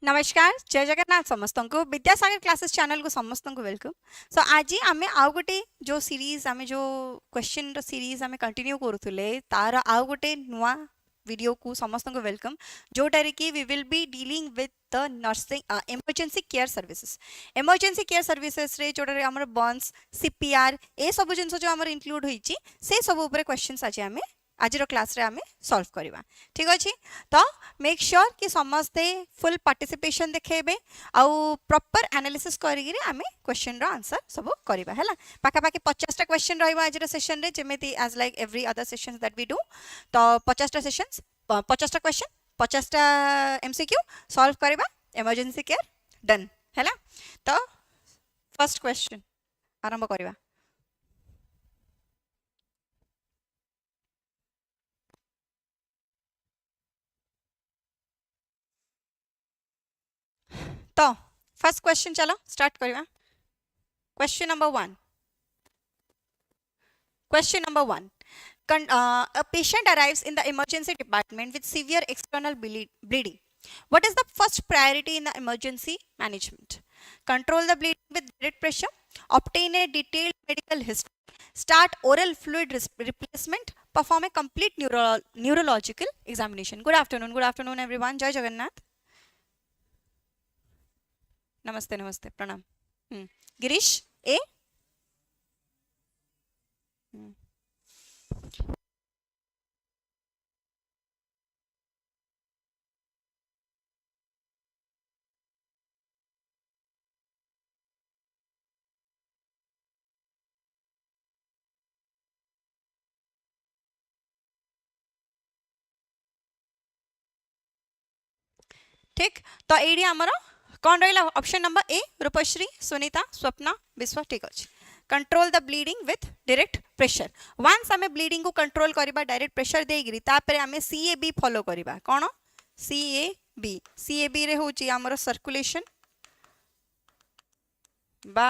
नमस्कार जय जगन्नाथ समस्त को विद्यासागर क्लासेस चैनल को समस्त को वेलकम। सो आज आम आउ गोटे जो सीरीज आम जो क्वेश्चन रो सीरीज आम कंटिन्यू करूले तार आउ गोटे नुआ वीडियो को समस्त को वेलकम जोटारे कि we will be dealing with the nursing emergency care services रे जोटारे हमर बर्न्स सीपीआर ए सब जिंस जो हमर इंक्लूड होईची से सब ऊपर क्वेश्चंस आज आम आज क्लास रे आम सॉल्व करवा। ठीक अच्छे तो मेक श्योर कि समस्ते फुल पार्टिसिपेशन देखेबे आउ प्रॉपर एनालिसिस करिगिरी आमे क्वेश्चन रो आंसर सब करबा हैला। पाखा पाखी 50 टा क्वेश्चन रहइबा आज रो सेशन रे जेमेति as like every other sessions that we do. तो 50 टा सेशंस 50 टा क्वेश्चन 50 टा एमसीक्यू सॉल्व करबा इमरजेंसी केयर डन हैला। तो फर्स्ट क्वेश्चन आरंभ करबा। तो फर्स्ट क्वेश्चन चलो स्टार्ट करवा। Question number 1 Question number 1. A patient arrives in the emergency department with severe external bleeding. What is the first priority in the emergency management? Control the bleeding with direct pressure, obtain a detailed medical history, start oral fluid replacement, perform a complete neurological examination. Good afternoon everyone. Jai Jagannath. Namaste, pranam. Girish, A? ठीक तो ये आमर कौन रहा option number A Rupashree Sunita Swapna Biswa. ठीक अच्छे control the bleeding with direct pressure. Once आम bleeding को कंट्रोल करबा डायरेक्ट प्रेशर देगिरी तापरे आम सीएबी फॉलो करबा। कौन सीएबी रे होची आमर सर्कुलेशन बा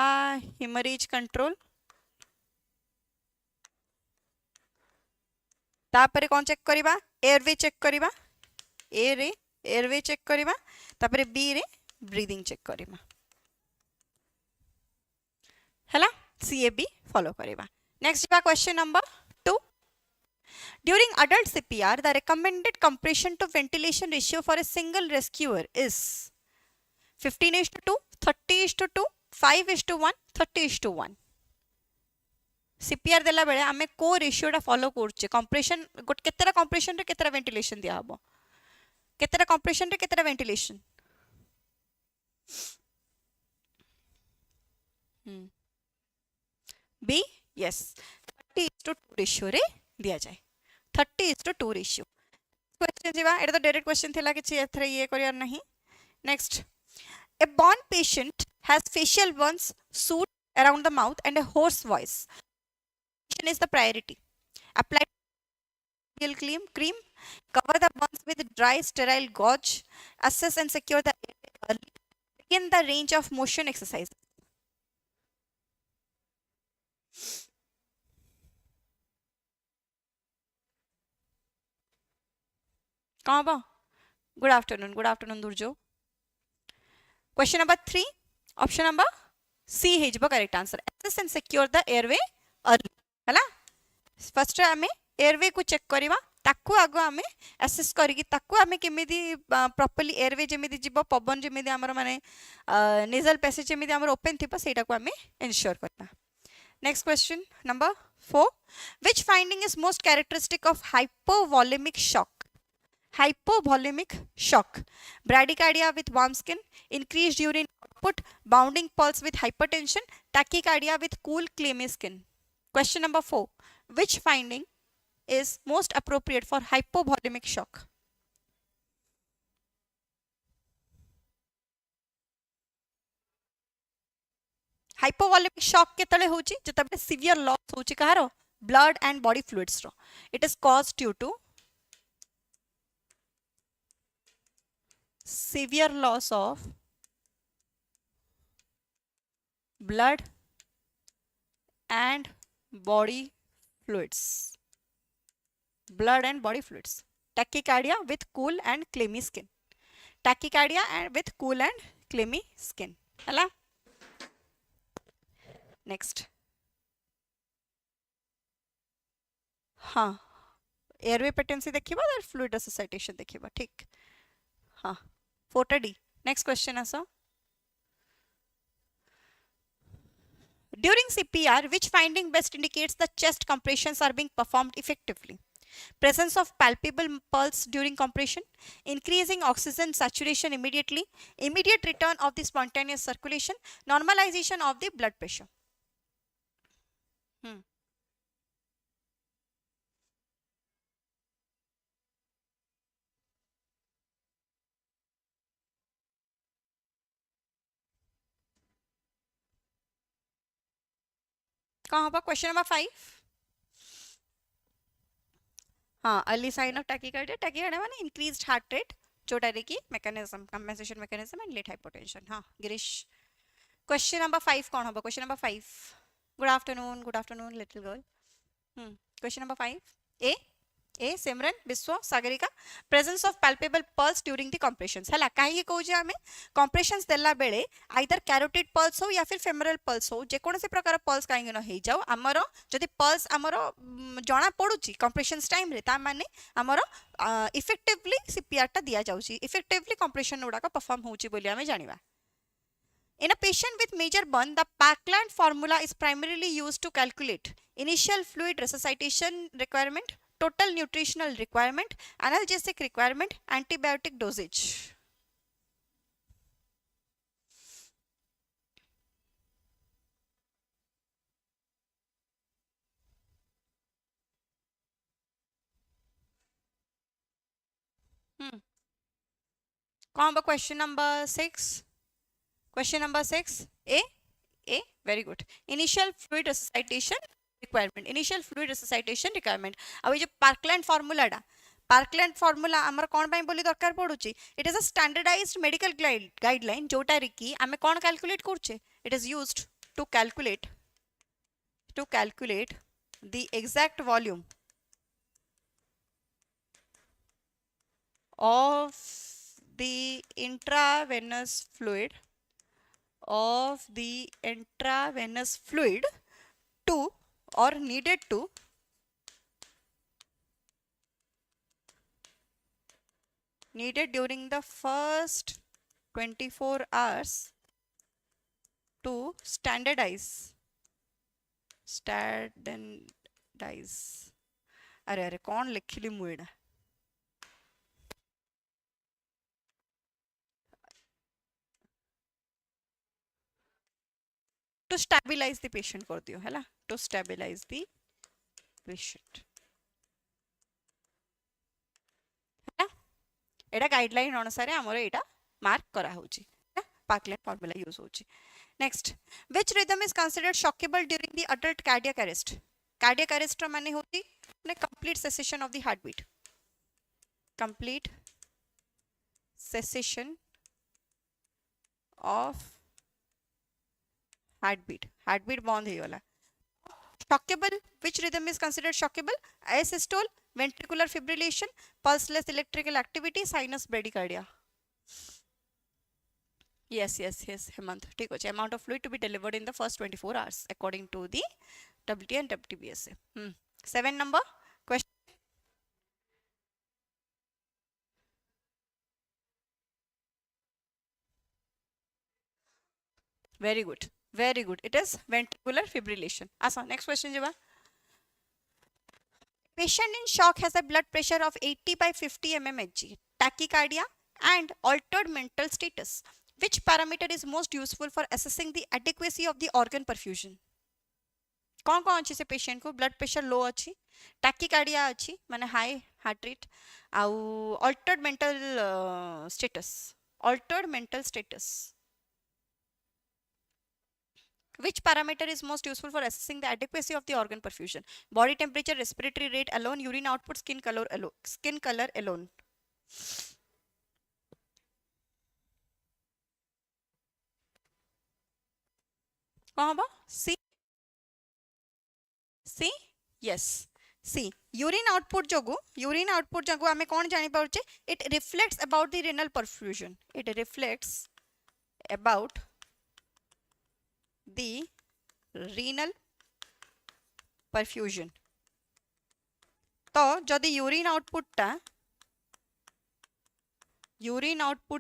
हेमरेज कंट्रोल तापरे कौन चेक करबा एयरवे चेक करबा ए रे एयरवे चेक करबा तापरे बी रे ब्रीदिंग चेक करबा हैला सीएबी फॉलो करबा। नेक्स्ट जीवा question number 2। During adult CPR the recommended compression to ventilation ratio for a single rescuer is 15:2 30:2 5:1 30:1। CPR देला बेले आमे को रेशियोटा फॉलो करछे कंप्रेशन गोट केतेरा कंप्रेशन रे केतेरा वेंटिलेशन दिया हबो केतेरा कंप्रेशन रे केतेरा वेंटिलेशन बी यस 30:2 रेशियो रे दिया जाए 30:2 रेशियो। क्वेश्चन जीवा एटा तो डायरेक्ट क्वेश्चन थिला कि एथरे ये करियर नहीं। Next a burn patient has facial Burns suit around the mouth and a hoarse voice is the priority. Apply cream, cover the burns with dry sterile gauze, assess and secure the area early, begin the range of motion exercise. Good afternoon Durjo. Question number 3 option number C है जब correct answer. assess and secure the airway early हैला। First आमे airway को check करवा ताकू आगो आमे assess करिकी ताकू आमे केमिदी प्रॉपर्ली एयरवे जेमिदी जिवो पवन जेमिदी हमर माने नेजल पैसेज जेमिदी हमर ओपन थिपा सेटा को आमे इंश्योर करना। Next question number 4 which finding is most characteristic of hypovolemic shock? Hypovolemic shock, bradycardia with warm skin, increased urine output, bounding pulse with hypertension, tachycardia with cool clammy skin. Question number 4. Which finding is most appropriate for hypovolemic shock? Hypovolemic shock केतले होची जतबे severe loss होची कहारो blood and body fluids रो. It is caused due to severe loss of blood and body fluids. Blood and body fluids. Tachycardia with cool and clammy skin. tachycardia and with cool and clammy skin hela. Next हाँ airway patency देखिबा और fluid resuscitation देखिबा ठीक हाँ 4टा D. Next question आस. During CPR, which finding best indicates the chest compressions are being performed effectively? Presence of palpable pulse during compression, increasing oxygen saturation immediately, immediate return of the spontaneous circulation, normalization of the blood pressure. कहाँ होगा question number 5. हाँ early sign of tachycardia. Tachycardia माने increased heart rate जोटा रे की mechanism compensation mechanism and late hypotension. हाँ Girish question number 5 कौन होगा question number 5. Good afternoon little girl. Question number 5 A Simran Biswa Sagarika. Presence of palpable pulse during the compressions हला काहे कहूजे हमें कंप्रेशंस देला बेले आइदर कैरोटिड पल्स हो या फिर फेमोरल पल्स हो जे कोनोसी प्रकार पल्स काहे न हे जाओ हमरो जदि पल्स हमरो जणा पडुची कंप्रेशंस टाइम रे ता माने हमरो इफेक्टिवली सीपीआर टा दिया जाउची इफेक्टिवली कंप्रेशन उडा का परफॉर्म होउची बोली हमें जानिबा. In a patient with major burn, the Parkland formula is primarily used to calculate initial fluid resuscitation requirement, total nutritional requirement, analgesic requirement, antibiotic dosage. कौन होगा question number 6. Question number 6 A very good. Initial fluid resuscitation requirement. Initial fluid resuscitation requirement. अब ये जो Parkland formula डा Parkland formula आमर कौन by बोली दरकार पड़ुची. It is a standardized medical guideline जोटा रिकी आमे कौन calculate करचे. It is used to calculate the exact volume of the intravenous fluid to or needed during the first 24 hours to standardize अरे कौन लिखिली मुएडा to stabilize the patient कर दियो है ना to stabilize the patient है ना एटा गाइडलाइन अनुसार हमर एटा मार्क करा होची Parkland formula यूज होची. Next which rhythm is considered shockable during the adult cardiac arrest. Cardiac arrest माने होती ने complete cessation of the heartbeat. Complete cessation of heartbeat बंद हो गला. Shockable, which rhythm is considered shockable? Asystole, ventricular fibrillation, pulseless electrical activity, sinus bradycardia. Yes Hemant ठीक है. Amount of fluid to be delivered in the first 24 hours according to the WT and WTBSA. 7 number question. Very good. It is ventricular fibrillation. Asa next question jiba. Patient in shock has a blood pressure of 80 by 50 mmHg, tachycardia and altered mental status. Which parameter is most useful for assessing the adequacy of the organ perfusion? कौन कौन अच्छी से patient को blood pressure low अच्छी tachycardia अच्छी माने high heart rate आउ Altered mental status. Which parameter is most useful for assessing the adequacy of the organ perfusion? Body temperature, respiratory rate alone, urine output, skin color alone. कौन होगा C? Yes. C urine output जगू आम कौन जापर it reflects about the renal perfusion it reflects about the renal perfusion तो जदि urine output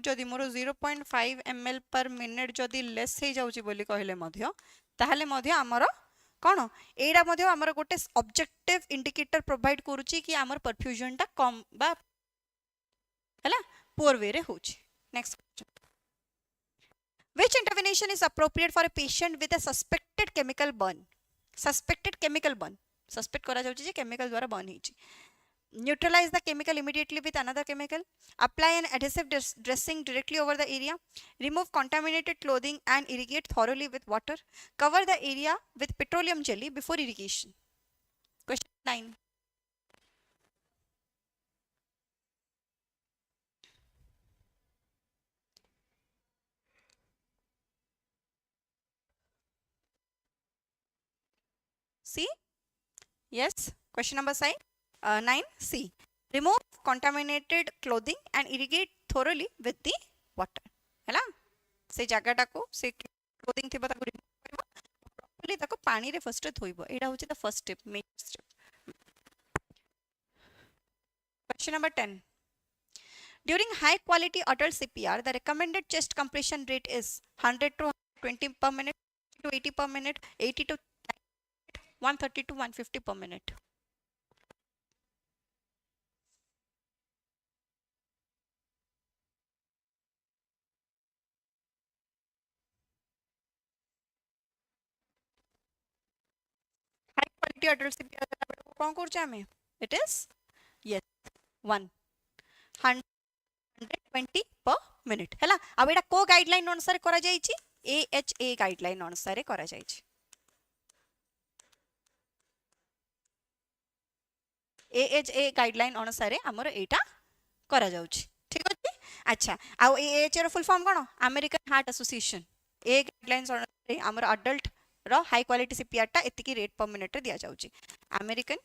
जदि more 0.5 ml per minute जदि लेस हो जाउची बोली कहले मध्य ताहले मध्य आमर कौन एटा मध्य आमर गोटे ऑब्जेक्टिव इंडिकेटर प्रोवाइड करूची कि आमर परफ्यूजन टा कम बा हैला पुअर वे रे होची next question which intervention is appropriate for a patient with a suspected chemical burn suspect करा जाउची जे केमिकल द्वारा बर्न हिची neutralize the chemical immediately with another chemical, apply an adhesive dressing directly over the area, remove contaminated clothing and irrigate thoroughly with water, cover the area with petroleum jelly before irrigation. Question 9. C? Yes. Question number 9. C. Remove contaminated clothing and irrigate thoroughly with the water. है से जगटा को से clothing थी remove करबो properly ताको पानी रे first धोइबो एटा होची the first step major step question number 10 during high quality adult CPR the recommended chest compression rate is 100 to 120 per minute to 80 per minute 80 to 130 to 150 per minute high quality adult CPR कौन करछे हमें it is yes 120 per minute हैला अब एटा को guideline अनुसार करा जाईची AHA guideline अनुसार करा जाईची AHA गाइडलाइन अनुसार हमर एटा करा जाउची ठीक अछि अच्छा आ AHA रो फुल फॉर्म कोन अमेरिकन हार्ट एसोसिएशन ए गाइडलाइंस अनुसार हमर अडल्ट रो हाई क्वालिटी सीपीआर टा एतिकी रेट पर मिनिट रे दिया जाउची American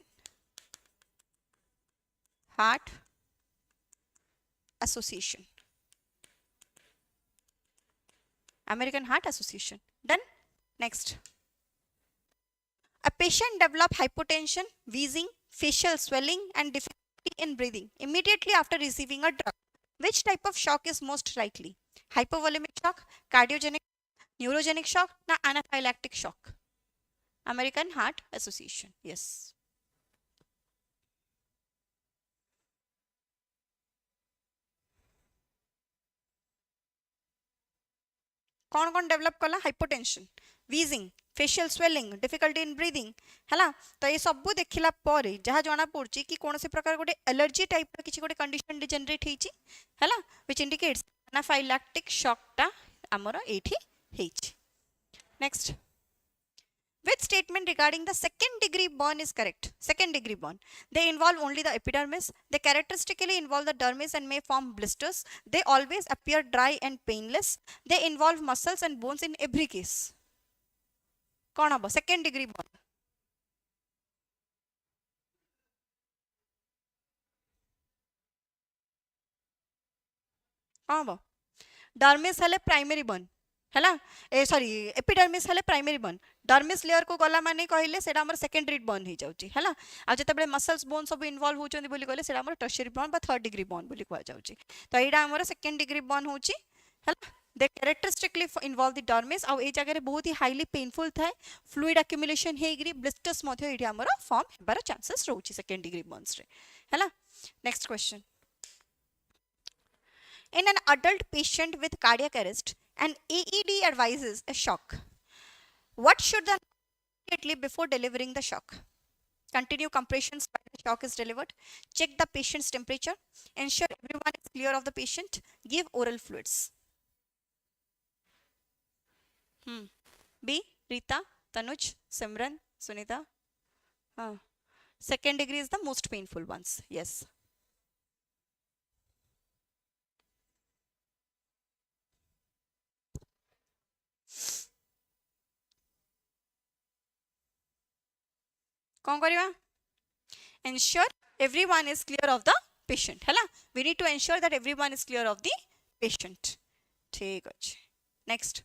Heart Association American Heart Association. Done. Next. A patient develop hypotension, wheezing, facial swelling and difficulty in breathing immediately after receiving a drug. Which type of shock is most likely? Hypovolemic shock, cardiogenic, neurogenic shock, na anaphylactic shock? American Heart Association. Yes. कौन develop कला hypotension wheezing facial swelling difficulty in breathing है तो ये सब देखला पर जहाँ जना पड़ी कि कौन प्रकार गोटे एलर्जी टाइप किसी गोटे कंडीशन जनरेट होती है व्हिच इंडिकेट्स एनाफाइलैक्टिक शॉकटा आमर ये next Which statement regarding the second degree burn is correct? Second degree burn. They involve only the epidermis. They characteristically involve the dermis and may form blisters. They always appear dry and painless. They involve muscles and bones in every case. कौन हम second degree burn? कौन हम dermis हेले primary burn हैला ए sorry epidermis हेले primary burn dermis layer को गला माने कहले सेटा हमर सेकेंडरी बर्न हो जाउची हैला आ जते बेले मसल्स बोन सब इन्वॉल्व होचोंदी बोली कहले सेटा हमर टर्शियरी बर्न बा थर्ड डिग्री बर्न बोली कहआ जाउची तो एडा हमर सेकेंड डिग्री बर्न होची हैला they characteristically involve the dermis आ ए जगह रे बहुत ही हाईली पेनफुल थाए फ्लूइड एक्युमुलेशन हेगरी ब्लिस्टर्स मध्ये एडी हमर फॉर्म हेबार चांसेस रहउची सेकेंड डिग्री बर्न्स रे हैला next question In an adult patient with cardiac arrest, an AED advises a shock. What should the immediately before delivering the shock? Continue compressions while the shock is delivered. Check the patient's temperature. Ensure everyone is clear of the patient. Give oral fluids. B. Rita, Tanuj, Simran, Sunita. Second degree is the most painful ones. Yes. कौन करवा ensure everyone is clear of the patient है ना. We need to ensure that everyone is clear of the patient. ठीक अछि. Next.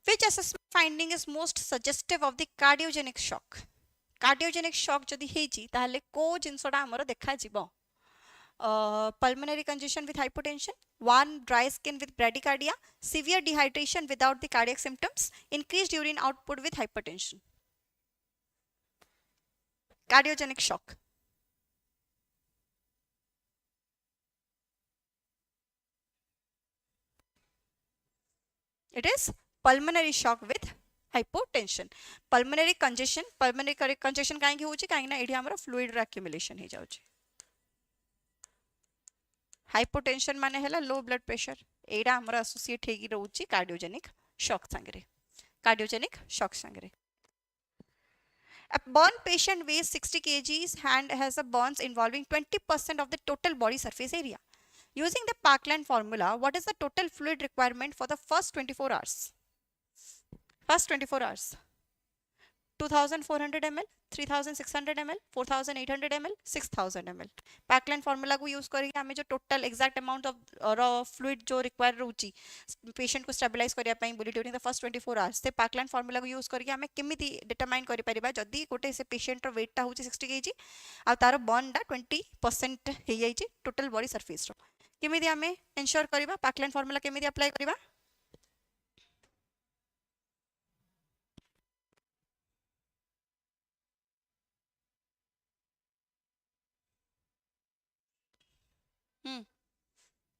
Which assessment finding is most suggestive of the cardiogenic shock? Cardiogenic shock जदि हेची ताहले को जिनसोटा हमरो देखा जिवो. Pulmonary congestion with hypotension, one dry skin with bradycardia, severe dehydration without the cardiac symptoms, increased urine output with hypertension. Cardiogenic shock. It is pulmonary shock with hypotension. Pulmonary congestion काहेकि होची काहेकि ना एठी हमरो fluid accumulation हे जाउची. Hypotension माने हैला low blood pressure. एडा हमरो associate हेगी रहउची cardiogenic shock संगरे. Cardiogenic shock संगरे. A burn patient weighs 60 kgs and has a burns involving 20% of the total body surface area. Using the Parkland formula, what is the total fluid requirement for the first 24 hours? First 24 hours. 2400 ml, 3600 ml, 4800 ml, 6000 ml. Parkland formula को use करके हमें जो total exact amount of fluid जो require रहउची patient को stabilize करिया पई बोली during the first 24 hours से Parkland formula को use करके हमें केमिति determine करि परिबा जदी गोटे से patient रो weight ता होची 60 kg आ तारो burn दा 20% हे जाईची total body surface रो केमिति हमें ensure करिबा Parkland formula केमिति apply करिबा. हम्म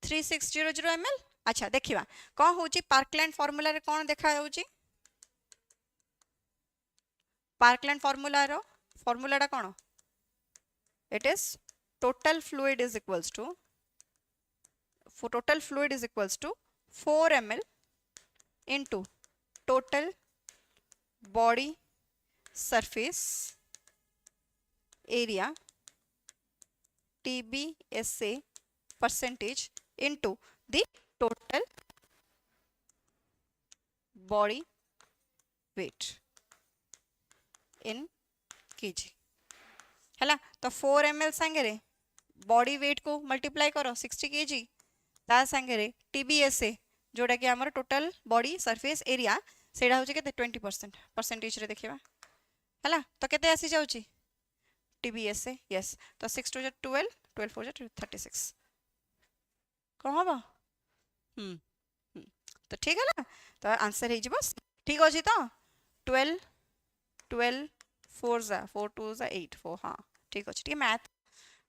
3600 ml. अच्छा देखिबा कौन होची Parkland formula रे कौन देखा होची. Parkland formula रो formula टा कौन. It is total fluid is equals to 4 ml into total body surface area TBSA percentage into the total body weight in kg हैला. तो 4 ml संगे बॉडी वेट को मल्टीप्लाई करो 60 kg ता संगे TBSA जोड़ा कि हमर टोटल बॉडी सरफेस एरिया सेडा होचे केते 20% परसेंटेज रे देखिबा हैला. तो केते आसी जाउची TBSA. यस तो 6 to 12 12 4 36 कौन हबा. तो ठीक है ना. तो आंसर हे जिवो ठीक अछि. तो 12 12 4 जा 4 2 जा 8 4 हां ठीक अछि. टी मैथ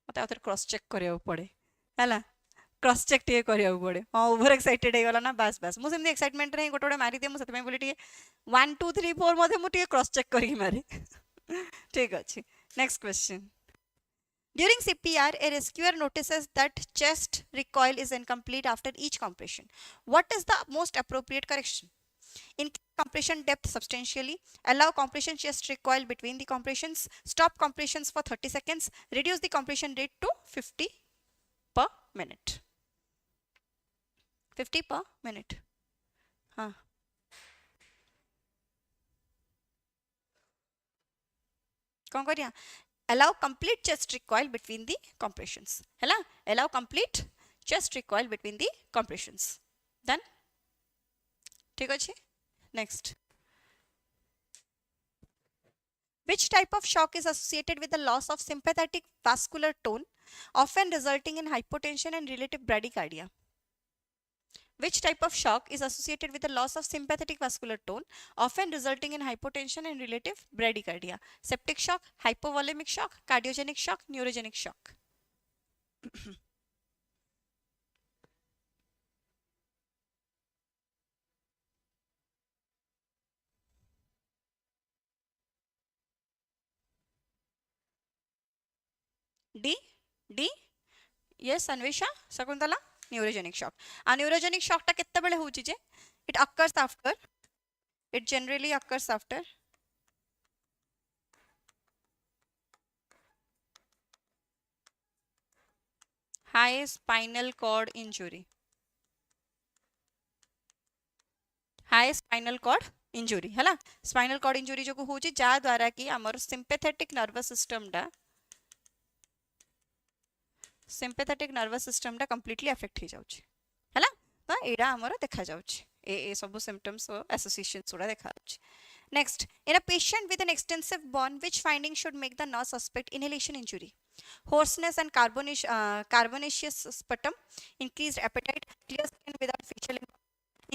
मते आउथर क्रॉस चेक करियो पड़े हैला. क्रॉस चेक टे करियो पड़े. हां ओवर एक्साइटेड हे गला ना बस बस मु सेम एक्साइटमेंट रे गोटे गोटे मारी दे. मु सते में बोली टी 1 2 3 4 मध्ये मु टी क्रॉस चेक करी मारी. ठीक अछि. Next question. During CPR, a rescuer notices that chest recoil is incomplete after each compression. What is the most appropriate correction? Increase compression depth substantially, allow compression chest recoil between the compressions, stop compressions for 30 seconds, reduce the compression rate to 50 per minute. 50 per minute. हाँ. कौन करिया? Allow complete chest recoil between the compressions. हैला. Allow complete chest recoil between the compressions. Done? ठीक अछि. Next. Which type of shock is associated with the loss of sympathetic vascular tone, often resulting in hypotension and relative bradycardia? Which type of shock is associated with the loss of sympathetic vascular tone, often resulting in hypotension and relative bradycardia? Septic shock, hypovolemic shock, cardiogenic shock, neurogenic shock. D. D. Yes, Anvesha, Sakuntala. Neurogenic shock. A neurogenic shock ta kitta bele hochi je? It occurs after. It generally occurs after high spinal cord injury. High spinal cord injury है spinal cord injury जो हूँ जहाद्वारा कि आमर sympathetic nervous system टा completely affect हो जाउछि है तो एडा आमर देखा जाउछि ए सब सिम्पटम्स एसोसिएशंस गुड़ा देखा जाउछि next in a patient with an extensive burn which finding should make the nurse suspect inhalation injury hoarseness and carbonaceous sputum increased appetite clear skin without facial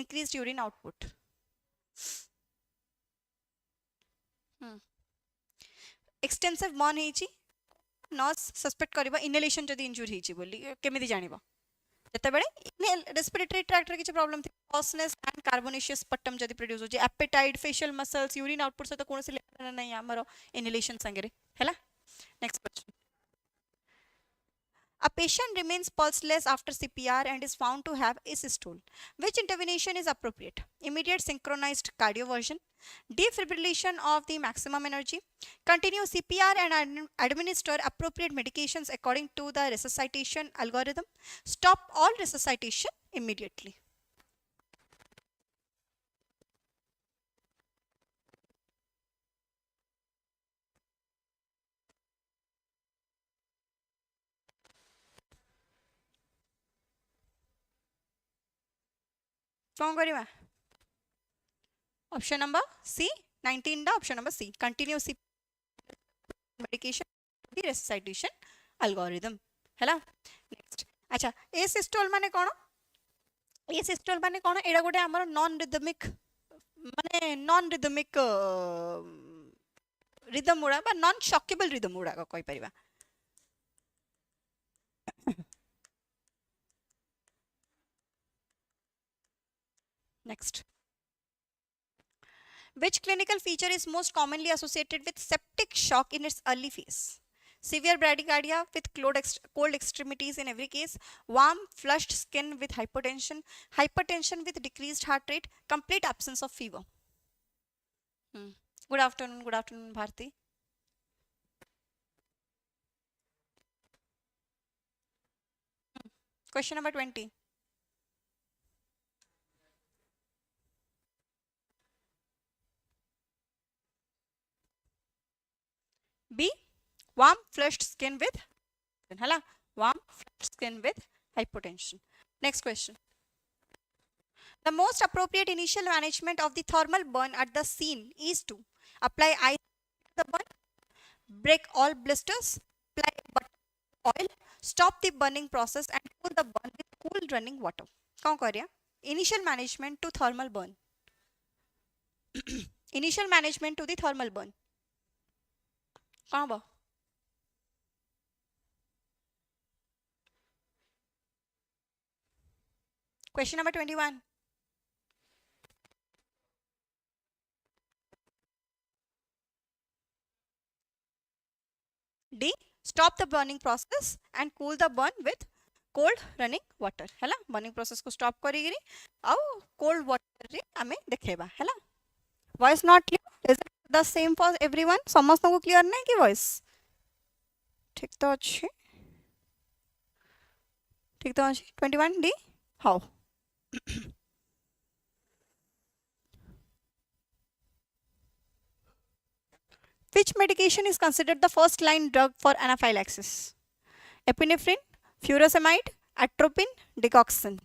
increased urine output extensive burn होइछि nurse suspect करबा inhalation जदी injury होइछि बोली केमिति जानिबा जेतेबेले respiratory tract रे किछ problem थि hoarseness and carbonaceous स्पटम जदी प्रोड्यूस होछि appetite facial muscles urine output से तो कोनोसी लेना नहीं हमरो इनहेलेशन संगरे हैला next question A patient remains pulseless after CPR and is found to have asystole. Which intervention is appropriate? Immediate synchronized cardioversion, defibrillation of the maximum energy, continue CPR and administer appropriate medications according to the resuscitation algorithm, stop all resuscitation immediately. कौन करवा option number C 19 दा option number C continue सी medication रेसिसाइटेशन algorithm हैला next अच्छा ए systole माने कोन एडा गोटे हमर non rhythmic rhythm उड़ा बा नॉन शॉकेबल रिदम उड़ा कहि परिबा next which clinical feature is most commonly associated with septic shock in its early phase severe bradycardia with cold extremities in every case warm flushed skin with hypertension with decreased heart rate complete absence of fever good afternoon Bharti question number 20 B. Warm flushed skin with hypotension. Next question. The most appropriate initial management of the thermal burn at the scene is to apply ice to the burn, break all blisters, apply butter oil, stop the burning process and cool the burn with cool running water. कौन करिया? Initial management to thermal burn. Initial management to the thermal burn. कौन बा question number 21 D stop the burning process and cool the burn with cold running water हैला burning process को stop करिगिरी आउ cold water रे हमें देखेबा हैला voice not clear is it the same for everyone समस्त को क्लियर नहीं कि voice ठीक तो अच्छे 21 D how which medication is considered the first line drug for anaphylaxis epinephrine furosemide atropine digoxin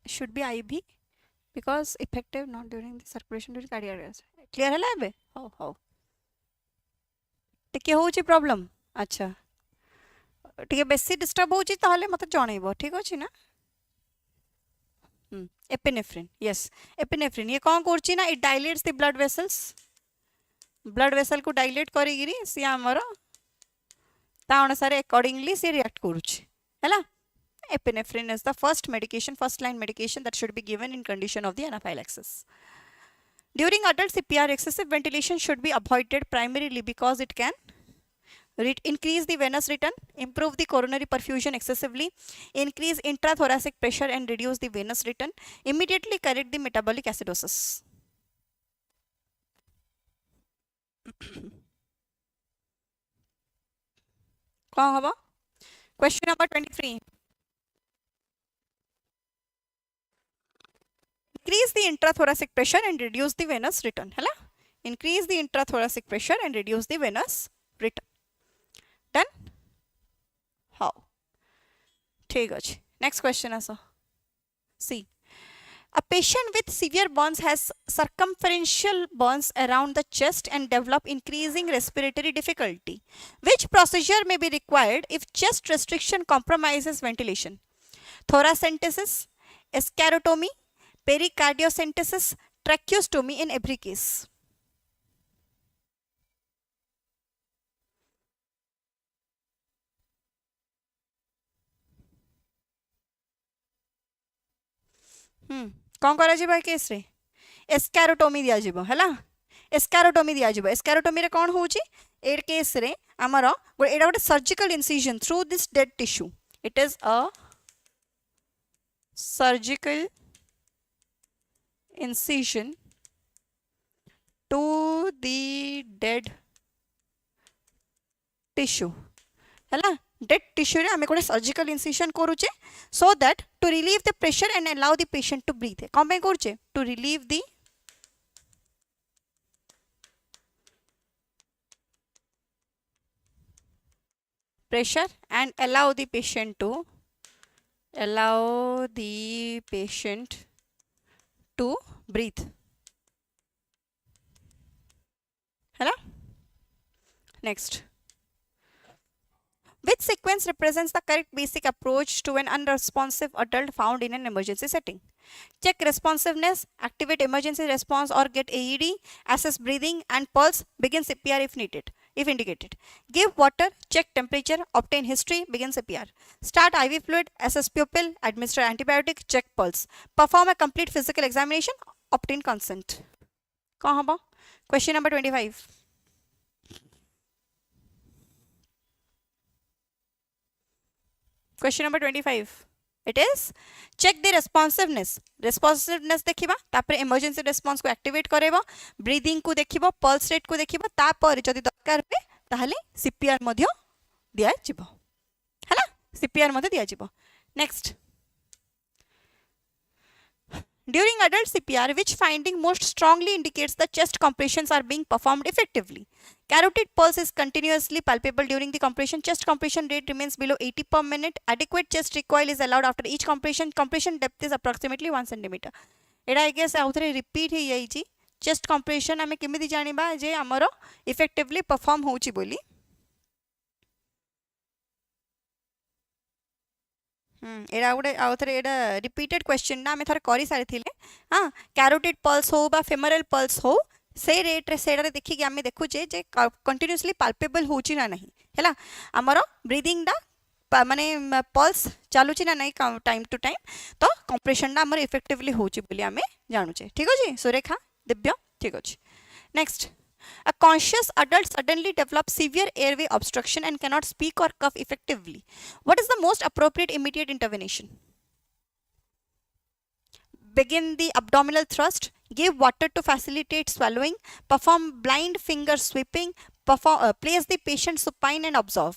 should be IV because effective not during the circulation during cardiac arrest. Clear है लाइबे? how टिके होची problem अच्छा टिके बेसी disturb होची ताहले मते जणैबो ठीक अछि ना एपिनेफ्रिन यस एपिनेफ्रिन ये कौन करछि ना it dilates the blood vessel को डायलेट करिगिरी सी हमर ता अनुसार अकॉर्डिंगली सी रिएक्ट करूछि हैला epinephrine is the first line medication that should be given in condition of the anaphylaxis. During adult CPR, excessive ventilation should be avoided primarily because it can increase the venous return, improve the coronary perfusion excessively, increase intrathoracic pressure and reduce the venous return, immediately correct the metabolic acidosis. कौन हम question number 23 increase the intrathoracic pressure and reduce the venous return है increase the intrathoracic pressure and reduce the venous return done how ठीक अछि next question आसो see a patient with severe burns has circumferential burns around the chest and develop increasing respiratory difficulty. Which procedure may be required if chest restriction compromises ventilation? Thoracentesis, escharotomy, pericardiocentesis, tracheostomy in every case. कौन करा जिबा case रे एस्कारोटोमी दिया जिवो हैला एस्कारोटोमी दिया जिवो एस्कारोटोमी रे कोन होउची ए केस रे हमर एडा गोटे surgical incision through this dead tissue it is a surgical incision to the dead tissue हैला डेड टिश्यू रे हमें कोटे सर्जिकल इनसिजन करूचे so that to relieve the pressure and allow the patient to breathe कौन पे करूचे to relieve the pressure and allow the patient to breathe है ना next which sequence represents the correct basic approach to an unresponsive adult found in an emergency setting check responsiveness activate emergency response or get AED assess breathing and pulse begin CPR if needed if indicated give water check temperature obtain history begin CPR start IV fluid assess pupil administer antibiotic check pulse perform a complete physical examination obtain consent कौन हम question number 25 question number 25 it is check the responsiveness देखिबा तापर emergency response को activate करेबो breathing को देखिबो pulse rate को देखिबो तापर जदि दरकार पे ताहले CPR मध्य दिया जिवो हैला CPR मध्य दिया जिवो next during adult CPR which finding most strongly indicates the chest compressions are being performed effectively carotid pulse is continuously palpable during the compression chest compression rate remains below 80 per minute adequate chest recoil is allowed after each compression depth is approximately 1 cm एडा I guess आउथरे repeat हे जाई छी chest compression हमें केमिति जानिबा जे हमरो effectively perform होउची बोली एडा गोटे आउथरे एडा रिपीटेड क्वेश्चन ना हमें थरे करि सारि थिले हां कैरोटिड पल्स हो बा फेमरल पल्स हो से रेट रे सेडा रे देखि कि हमें देखु जे कंटीन्यूअसली पाल्पेबल होउची ना नहीं हैला हमरो ब्रीथिंग दा माने पल्स चालुची ना नहीं टाइम टू टाइम तो कंप्रेशन ना हमर इफेक्टिवली होउची बोली हमें जानू छे ठीक अछि सुरेखा दिव्य ठीक अछि next a conscious adult suddenly develops severe airway obstruction and cannot speak or cough effectively what is the most appropriate immediate intervention begin the abdominal thrust give water to facilitate swallowing perform blind finger sweeping place the patient supine and observe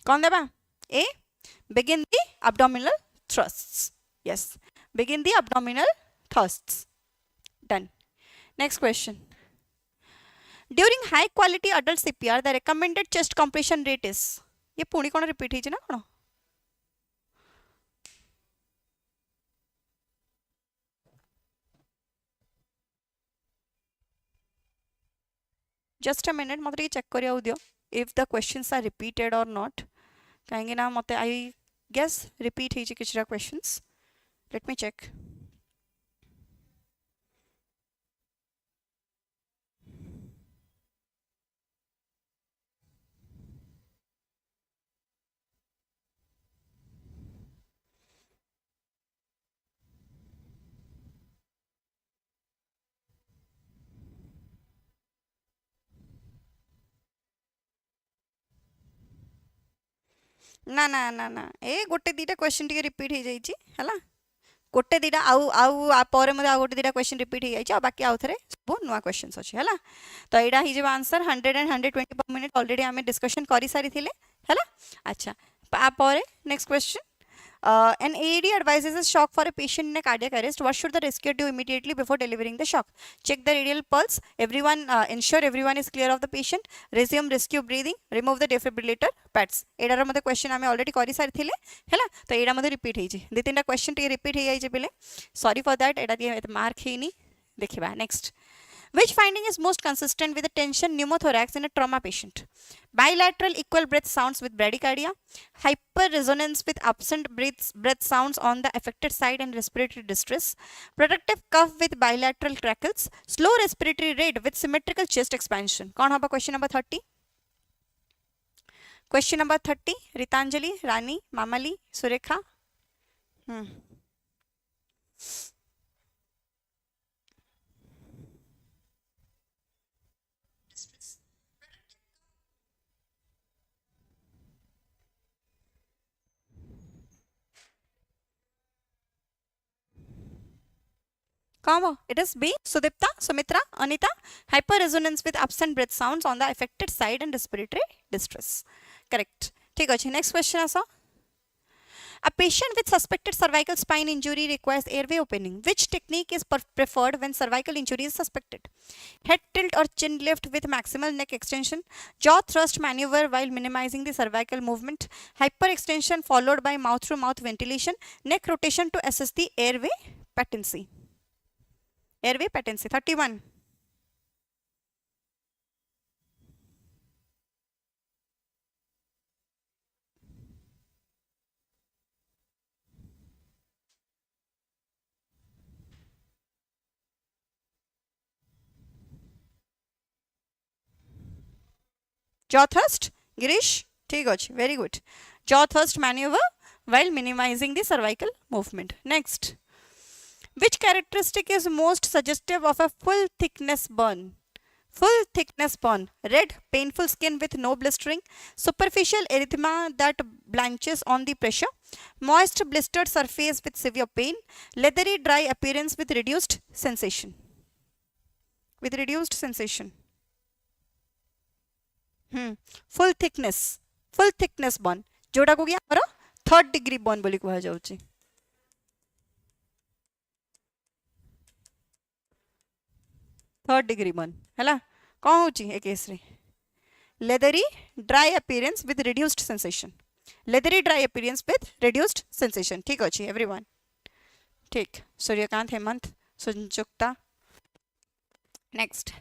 कौन देबा A begin the abdominal thrusts yes begin the abdominal thrusts done next question during high quality adult CPR the recommended chest compression rate is ये पुणी कोन repeat his ना कोन just a minute मते check करिया दियो if the questions are repeated or not कहेंगे ना मते I guess repeat his किछरा क्वेश्चंस लेट मी चेक ना ना ना ना ए गोटे दीटा क्वेश्चन टिके रिपीट हो जाइए है गोटे दीटा आउ आउ आउ गोटे दीटा क्वेश्चन रिपीट हो जाइए बाकी आउ थे सब नुआ क्वेश्चन अच्छे है तो यहाँ हो answer 100 and 120 per minute already आम डिस्कशन कर सारी है अच्छा next question an AED advises a shock for a patient in a cardiac arrest. What should the rescuer do immediately before delivering the shock? Check the radial pulse. Everyone ensure everyone is clear of the patient. Resume rescue breathing. Remove the defibrillator pads. एडार मते question आमे already करि सारि थिले हैला तो एडा मते repeat हे जे दे तीनटा क्वेश्चन टे रिपीट हे जाय जे बेले सॉरी फॉर दैट एडा दिए मार्क हेनी देखिबा next. Which finding is most consistent with a tension pneumothorax in a trauma patient? Bilateral equal breath sounds with bradycardia, hyperresonance with absent breath sounds on the affected side and respiratory distress, productive cough with bilateral crackles, slow respiratory rate with symmetrical chest expansion. कौन होगा question number 30? Question number 30, Ritanjali, Rani, Mamali, Surekha. Comma. It is B. Sudipta, Sumitra, Anita. Hyperresonance with absent breath sounds on the affected side and respiratory distress. Correct. ठीक है. Next question आसा. A patient with suspected cervical spine injury requires airway opening. Which technique is preferred when cervical injury is suspected? Head tilt or chin lift with maximal neck extension. Jaw thrust maneuver while minimizing the cervical movement. Hyperextension followed by mouth-to-mouth ventilation. Neck rotation to assess the airway patency. Airway patency. 31. Jaw thrust, Girish, ठीक अछि, very good. Jaw thrust maneuver while minimizing the cervical movement. Next, which characteristic is most suggestive of a full thickness burn? Full thickness burn: red, painful skin with no blistering, superficial erythema that blanches on the pressure, moist blistered surface with severe pain, leathery dry appearance with reduced sensation. With reduced sensation. Full thickness burn जोटा को आमर 3rd degree burn बोली कह जाउची. 3rd degree burn हैला कौन होची ए case रे leathery dry appearance with reduced sensation. Leathery dry appearance with reduced sensation. ठीक अछि एवरीवन. ठीक. Suryakant, Hemant, Sanjukta. Next.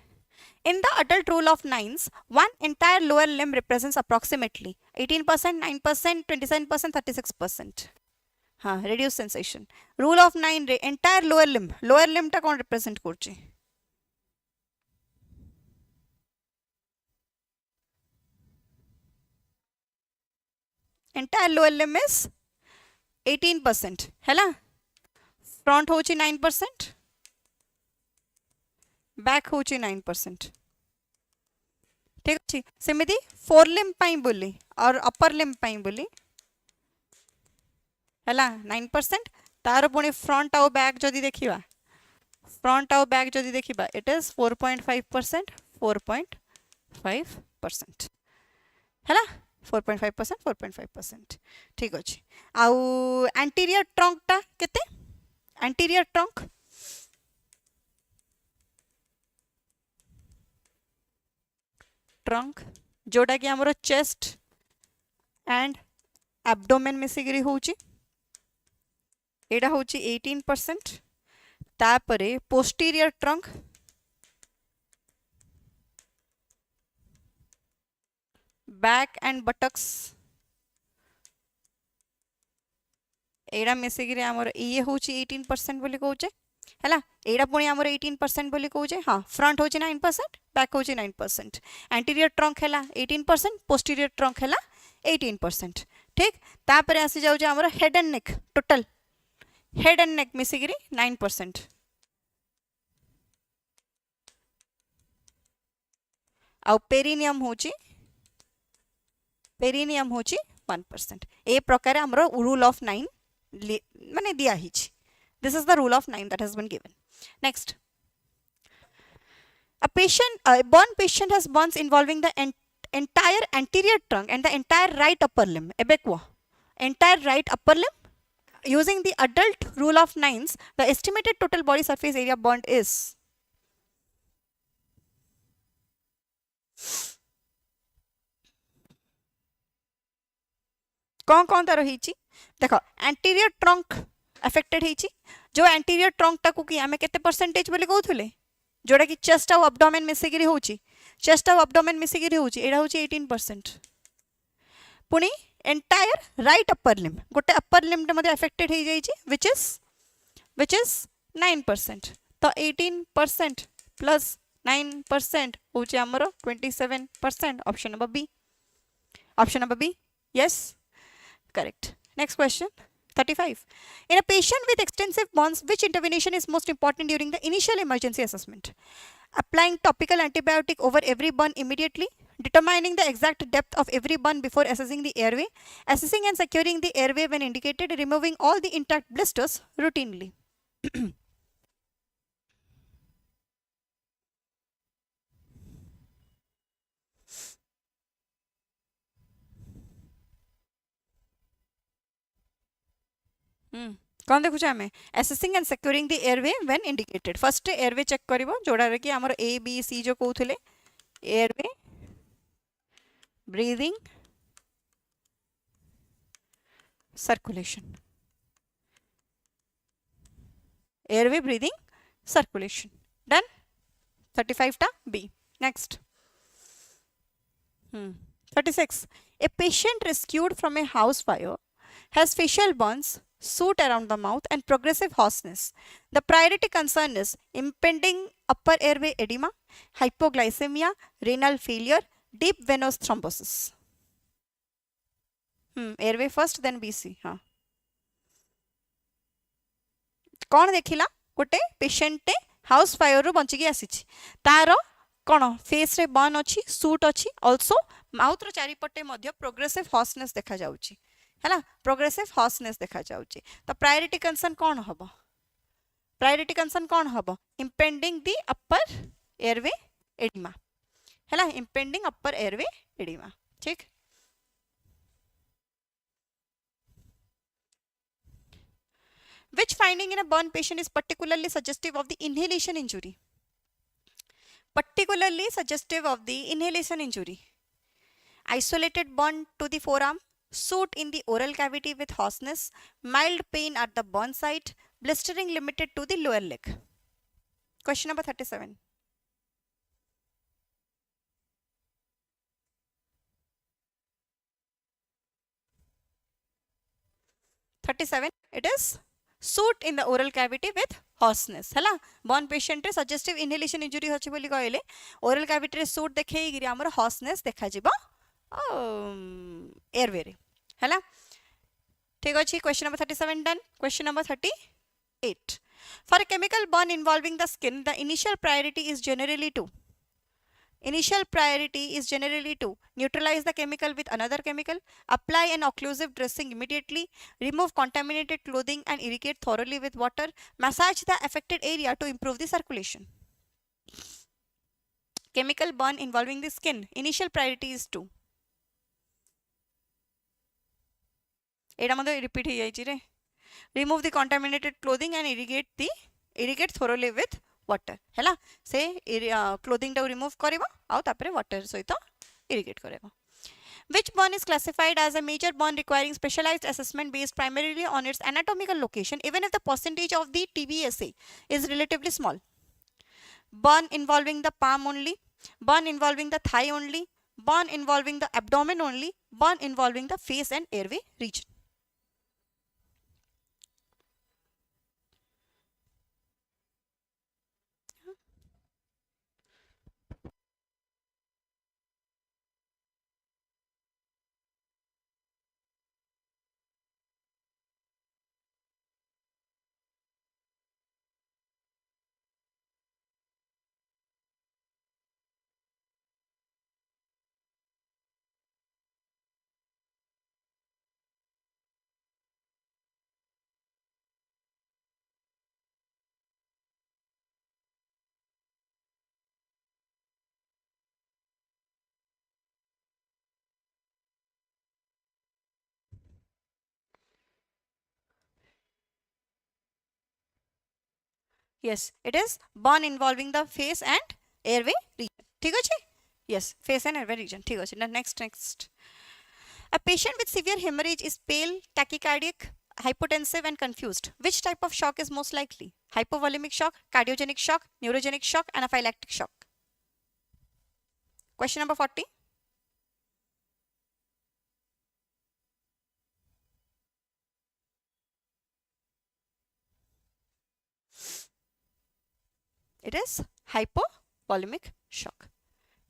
In the adult rule of nines, one entire lower limb represents approximately 18%, 9%, 27%, 36%. हाँ, reduced sensation. Rule of nine रे entire lower limb टा कौन represent करची? Entire lower limb is 18%. है ना? Front होची 9%. बैक होची 9%. ठीक अच्छे सेमिति 4 लिम्ब पाई बोली और अपर लिम्ब पाई बोली हैला 9%. तार पुणी फ्रंट आउ बैक जदि देखिबा फ्रंट आउ बैक जदि देखिबा इट इज 4.5%, 4.5% हैला 4.5%, 4.5%. ठीक अच्छे आउ एंटीरियर ट्रंक टा केते एंटीरियर ट्रंक ट्रंक जोटा कि आमर चेस्ट एंड एब्डोमेन मिसिकी होची एडा होची 18%. तापरे posterior trunk back and buttocks एडा मिसिकी आमर ये होची 18% बोली कहूचे हैला एडा पुणी आमर 18% बोली कहूचे. हाँ फ्रंट होची 9%, बैक होची 9%. एंटीरियर ट्रंक हैला 18%, पोस्टीरियर ट्रंक हैला 18%. ठीक. तापरे आसी जाउचे आमर head and neck. Total head and neck मिसिकी 9%. आउ पेरिनियम होची 1%. ए प्रकार हमरो रूल ऑफ 9 माने दिया hitch. This is the rule of 9 that has been given. Next. A born patient has burns involving the entire anterior trunk and the entire right upper limb. Ebe kuo. Entire right upper limb. Using the adult rule of 9s, the estimated total body surface area burned is कौन तार होईची देखो anterior trunk affected होईची जो anterior trunk टाकू कि आमे केते percentage बोली कहउथले जोडा कि चेस्ट आ एब्डोमेन मिसिगिरी होउची चेस्ट आ एब्डोमेन मिसिगिरी होउची एडा होउची 18% पुनी एंटायर राइट अपर लिम्ब गोटे अपर लिम्ब मध्ये अफेक्टेड हो जाईची which is 9% तो 18% प्लस 9% होउची हमरो 27%. Option number B yes correct. Next question 35. In a patient with extensive burns, which intervention is most important during the initial emergency assessment? Applying topical antibiotic over every burn immediately, determining the exact depth of every burn before assessing the airway, assessing and securing the airway when indicated, removing all the intact blisters routinely. कौन देखुचे आमे assessing and securing the airway when indicated first airway check करिवो जोडा रे कि हमर A B C जो कहउथले airway breathing circulation airway breathing circulation done 35 टा B next 36 a patient rescued from a house fire has facial burns soot around the mouth and progressive hoarseness. The priority concern is impending upper airway edema, hypoglycemia, renal failure, deep venous thrombosis. Airway first then BC. हाँ कौन देखिला गोटे patient टे house fire रु bunchy की आसीछि तारो कौन face रे burn अछि सूट अछि ऑल्सो माउथ रो चारिपटे मध्य प्रोग्रेसिव हॉर्सनेस देखा जाउछि है ना प्रोग्रेसिव हॉर्सनेस देखा जाउछि तो प्रायोरिटी कंसर्न कौन हबो इंपेंडिंग दी अपर एयरवे एडिमा है ना इंपेंडिंग अपर एयरवे एडिमा ठीक which finding in a burn patient is particularly suggestive of the inhalation injury isolated burn to the forearm soot in the oral cavity with hoarseness, mild pain at the burn site, blistering limited to the lower leg. Question number 37. It is soot in the oral cavity with hoarseness है ना burn patient रे suggestive inhalation injury होछि बोली कहले oral cavity रे soot देखै गिरी हमर hoarseness देखा जिवो एयरवे रे है ना ठीक अछि question number 37 done question number 38 for a chemical burn involving the skin the initial priority is generally to neutralize the chemical with another chemical, apply an occlusive dressing immediately, remove contaminated clothing and irrigate thoroughly with water, massage the affected area to improve the circulation. Chemical burn involving the skin, initial priority is 2. एटा मते repeat हो जाइछि रे remove the contaminated clothing and irrigate thoroughly with water हैला से clothing टा remove करबो आ तापरे water सहित irrigate करबो which burn is classified as a major burn requiring specialized assessment based primarily on its anatomical location even if the percentage of the TBSA is relatively small burn involving the palm only burn involving the thigh only burn involving the abdomen only burn involving the face and airway region Yes, it is burn involving the face and airway region. ठीक ଅଛି? Yes, face and airway region. ठीक ଅଛି. Now next. A patient with severe hemorrhage is pale, tachycardic, hypotensive and confused. Which type of shock is most likely? Hypovolemic shock, cardiogenic shock, neurogenic shock, anaphylactic shock. Question number 40. It is hypovolemic shock.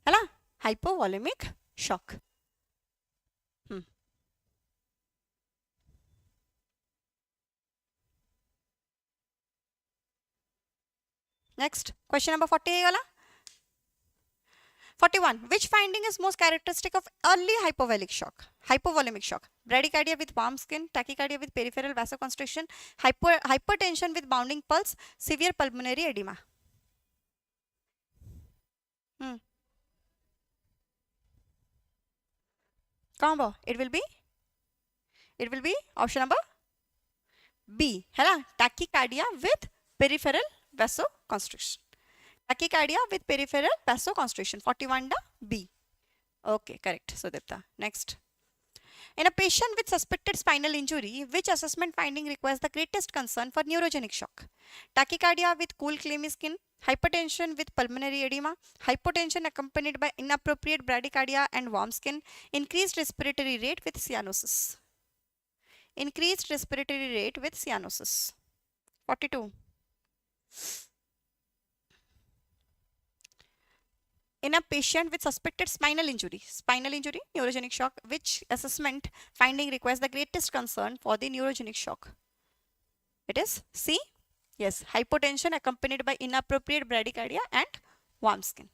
है ना? Hypovolemic shock. Next, question number 40 है वाला. 41. Which finding is most characteristic of early hypovolemic shock? Bradycardia with warm skin, tachycardia with peripheral vasoconstriction, hypertension with bounding pulse, severe pulmonary edema. Combo. It will be option number B. है ना? Tachycardia with peripheral vasoconstriction. Tachycardia with peripheral vasoconstriction. 41 da B. Okay, correct. So Dipta. Next. In a patient with suspected spinal injury, which assessment finding requires the greatest concern for neurogenic shock? Tachycardia with cool clammy skin, hypertension with pulmonary edema, hypotension accompanied by inappropriate bradycardia and warm skin, increased respiratory rate with cyanosis. Increased respiratory rate with cyanosis. 42. In a patient with suspected spinal injury, neurogenic shock, which assessment finding requires the greatest concern for the neurogenic shock? It is C. Yes, hypotension accompanied by inappropriate bradycardia and warm skin.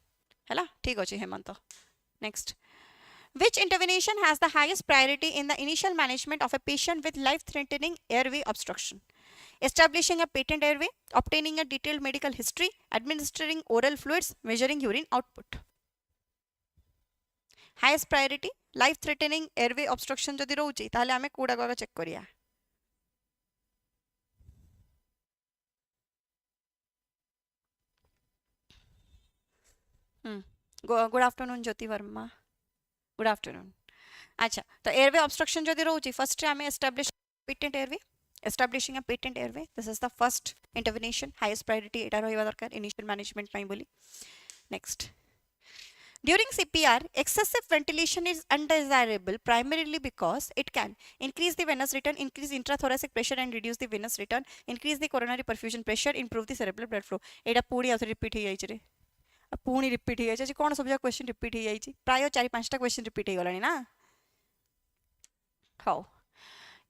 Hela, ठीक होची Hemant. Next. Which intervention has the highest priority in the initial management of a patient with life-threatening airway obstruction? Establishing a patent airway, obtaining a detailed medical history, administering oral fluids, measuring urine output. Highest priority, life-threatening airway obstruction जदि रोचे, ताले आमे कोड़ा Goga check करिया. Good afternoon, Jyoti Verma. Good afternoon. अच्छा, तो airway obstruction जदि रोचे, first आमे establish patent airway. Establishing a patent airway. This is the first intervention. Highest priority eta rohiba darkar initial management ପାଇଁ ବୋଲି. Next. During CPR, excessive ventilation is undesirable primarily because it can increase the venous return, increase intrathoracic pressure and reduce the venous return, increase the coronary perfusion pressure, improve the cerebral blood flow. एटा पूरी आउथरे repeat हे जाइछ रे. पूरी repeat हे जाइछ. कोन सब जा question repeat हे जाइछ. प्राय 4-5 टा क्वेश्चन रिपीट हे गलानी ना. How?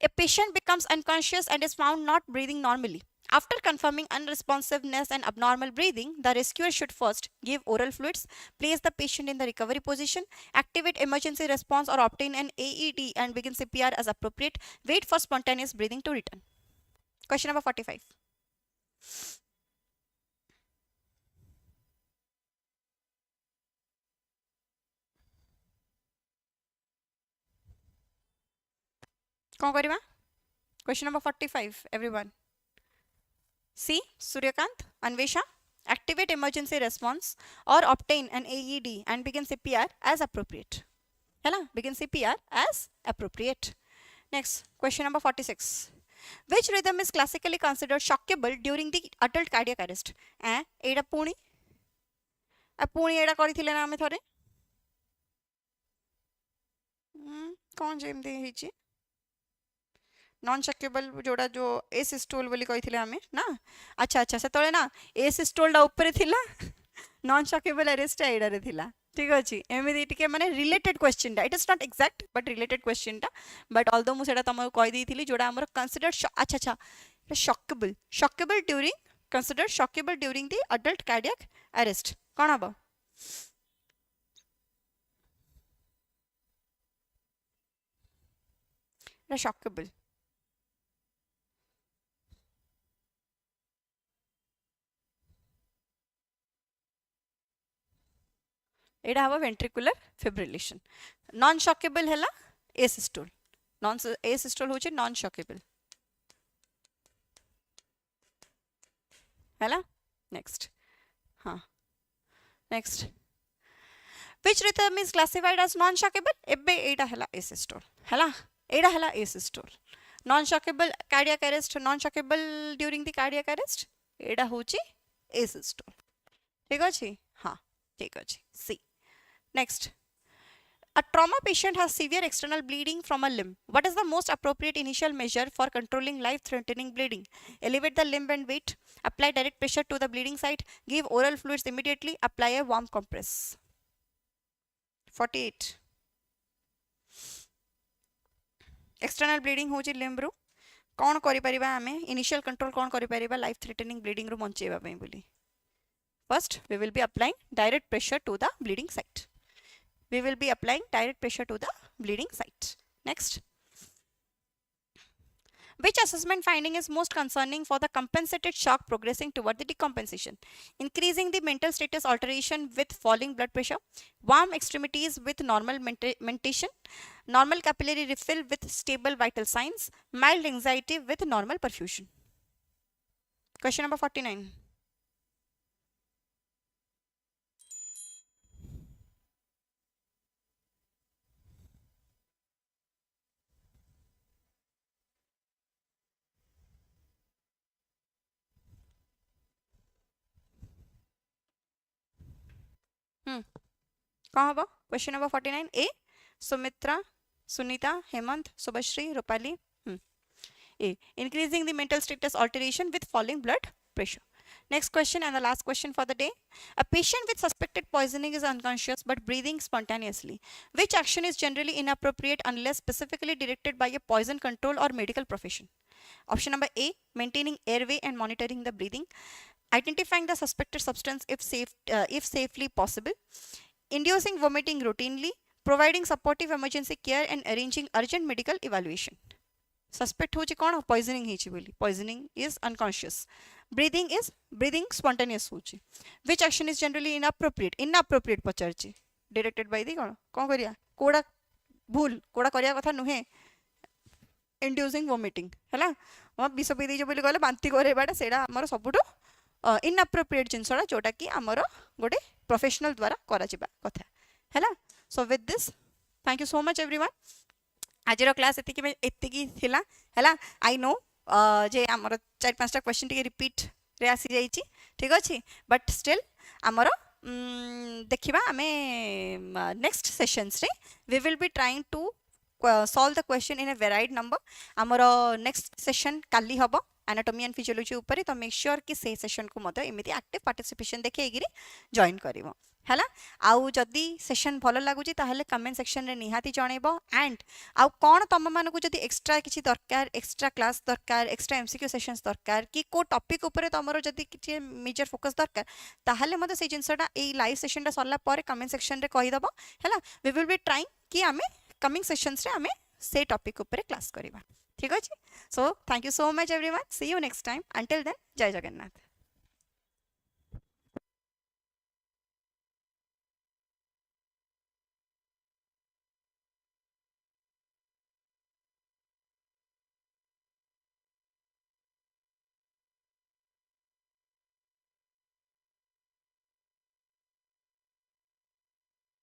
A patient becomes unconscious and is found not breathing normally. After confirming unresponsiveness and abnormal breathing, the rescuer should first give oral fluids, place the patient in the recovery position, activate emergency response or obtain an AED and begin CPR as appropriate. Wait for spontaneous breathing to return. Question number 45. कौन करिबा? Question number 45, everyone. C. Suryakant, Anvesha. Activate emergency response or obtain an AED and begin CPR as appropriate. Hela, begin CPR as appropriate. Next, question number 46. Which rhythm is classically considered shockable during the adult cardiac arrest? Eida puni. Puni eida karithile na ame thore. कौन GeM दे हिची non शकेबल जोड़ा जो ए systole बोली कहिथिले हमें ना. अच्छा अच्छा सेतळे ना ए सिस्टोल डा ऊपर थिला नॉन शकेबल अरेस्ट एडा रे थिला. ठीक अछि एमे टिके माने रिलेटेड क्वेश्चन डा. It is not exact but related question डा. बट ऑल्दो मु सेटा तम कहि दैथिली जोड़ा हमर कंसीडर्ड अच्छा अच्छा shockable during considered shockable during the adult cardiac arrest कोन हबो? शॉकेबल एडा हवा वेंट्रिकुलर फिब्रिलेशन. नॉन शॉकेबल हैला एसिस्टोल. नॉन एसिस्टोल होचे नॉन शॉकेबल हैला. नेक्स्ट हाँ next which rhythm is classified as non shockable ebbe eita hela asystole hela eita hela asystole non shockable cardiac arrest non shockable during the cardiac arrest eita hochi asystole ठीक अछि हाँ ठीक अछि सी next a trauma patient has severe external bleeding from a limb. What is the most appropriate initial measure for controlling life-threatening bleeding? Elevate the limb and weight. Apply direct pressure to the bleeding site. Give oral fluids immediately. Apply a warm compress. 48. External bleeding होची limb रू कौन करि परिबा हमें initial control कौन करि परिबा life threatening bleeding रू बंचेबा पई बोली. First, we will be applying direct pressure to the bleeding site. We will be applying direct pressure to the bleeding site. Next. Which assessment finding is most concerning for the compensated shock progressing toward the decompensation? Increasing the mental status alteration with falling blood pressure, warm extremities with normal mentation, normal capillary refill with stable vital signs, mild anxiety with normal perfusion. Question number 49. कौन हम question number 49 A Sumitra Sunita Hemant Subhashree Rupali A increasing the mental status alteration with falling blood pressure. Next question and the last question for the day. A patient with suspected poisoning is unconscious but breathing spontaneously. Which action is generally inappropriate unless specifically directed by a poison control or medical profession? Option number A, maintaining airway and monitoring the breathing. Identifying the suspected substance if safely possible, inducing vomiting routinely, providing supportive emergency care and arranging urgent medical evaluation. Suspect होची कौन poisoning ହେଇची बोली poisoning is unconscious, breathing spontaneous होची. Which action is generally inappropriate पचारची directed by the कौन करिया कोड़ा भूल कोड़ा करिया कथा नुहे inducing vomiting हैला विष पी देइछ बोली कहले बांती करेबाटा सेडा हमर सबुठो इनअप्रोप्रिएट जिनसडा जोटा कि आमर गोटे प्रोफेशनल द्वारा करा जिबा कथा हैला. So with this thank you so much everyone. आज क्लास एतिकी थिला हैला. आई नो जे आमर 4-5टा क्वेश्चन टिके रिपीट रे आसी जाईची ठीक अछि बट स्टिल आमर देखिबा आमे नेक्स्ट सेशंस रे we will be trying to solve the question in a varied number. आमर नेक्स्ट सेशन काली हबो anatomy and physiology ऊपर तो मेक श्योर कि से सेशन को मते एमिति एक्टिव पार्टिसिपेशन देखैगिरी जॉइन करिवो हैला. आउ जदी सेशन भलो लागुची ताहले कमेंट सेक्शन रे निहाती जणेबो एंड आउ कोन तम मानको जदी एक्स्ट्रा किछि दरकार एक्स्ट्रा क्लास दरकार एक्स्ट्रा एमसीक्यू सेशंस दरकार कि को टॉपिक ऊपर तमरो जदी किछि मेजर फोकस दरकार ताहले मते से जिंसटा ए लाइव सेशन रे सरला पर कमेंट सेक्शन रे कहि दबो हैला. वी विल बी ट्राइंग कि आमे कमिंग सेशंस रे आमे से टॉपिक ऊपर क्लास करिबा ठीक अछि. So thank you so much everyone. See you next time. Until then Jai Jagannath.